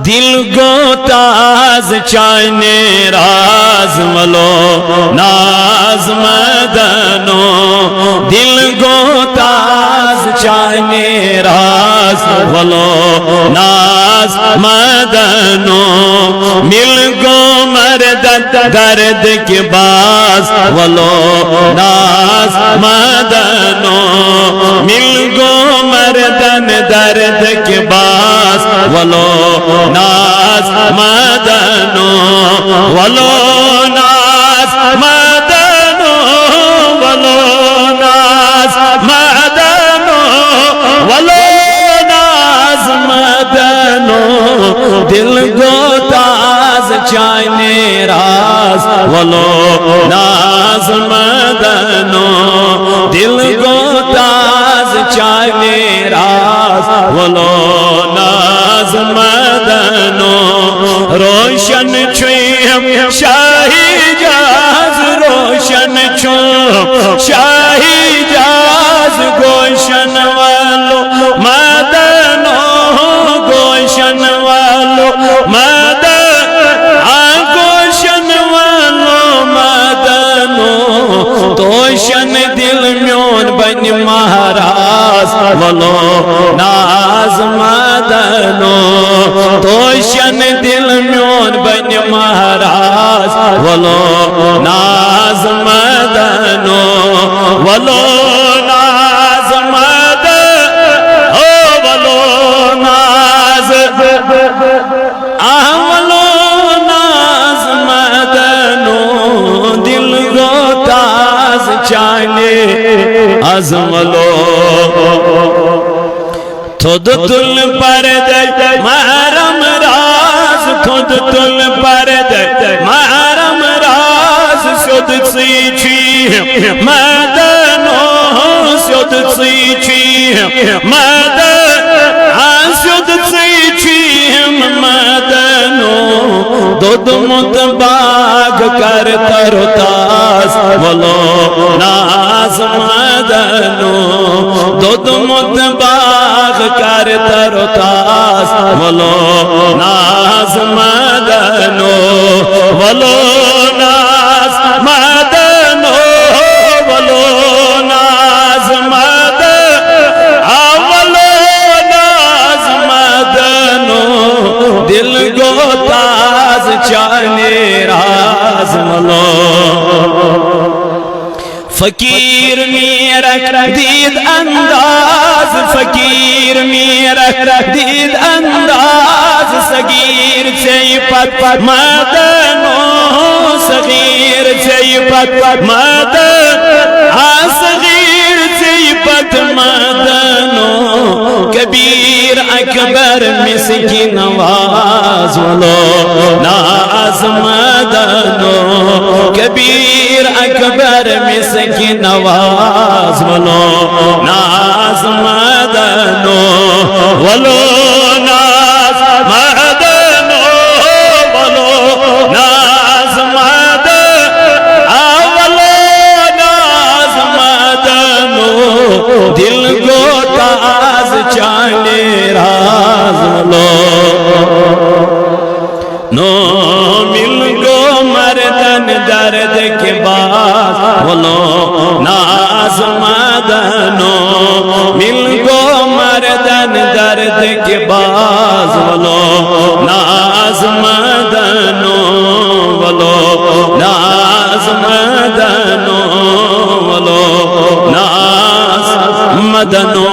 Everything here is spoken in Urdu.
دل گو تاز چاہنے راز ولو ناز مدنو دل گو تاز چاہنے راز ولو ناز مدنو مل گو مردد درد کے باز ولو ناز مدنو مل گو مردن درد کے باز ولو ناز مدنو ولو ناز مدنو ولو ناز مدنو ولو ناز مدنو دل گو تاز چاہنے راز ولو ناز مدنو دل گو تاز چاہنے راز ولو ناز مدنو روشن چھوئم شاہی جاز روشن چھوئم شاہی جاز گوشن والو مدنو گوشن والو گوشن والو مدنو توشن دل میون بن مہراز ولو ناز مدنو توشن دل میون بن مہراز ولو ناز مدنو ولو ناز مدنو ولو ناز ولو ناز مدنو دل گو تاز چاہنے ازملو تھود تل پرد محرم راز تھود تل پرد محرم راز سود سیچی مدنو سود سیچی مدن سود سیچی مدنو دود متباغ کر ترتاز ولو ناز مدنو دود متباغ کر ترتاز ولو ناز مدنو ولو ناز مدنو ولو ناز مدنو ولو ناز مدنو دل گو تاز چاہنے راز ولو فقیر میرا دید انداز فقیر میرا دید انداز صغیر سے پت مدنو صغیر سے پت مدنو صغیر سے پت مدنو کبیر اکبر مسکی نواز ولو ناز مدنو کبیر اکبر مسکی نواز ولو ناز مدنو ولو ناز مدنو ولو ناز مدنو ولو ناز مدنو دل گو تاز چاہنے راز ولو نو مل گو مردن درد کے باز ولو ناز مدنو مل گو مردن درد کے باز ولو ناز مدنو ولو ناز مدنو ولو ناز مدنو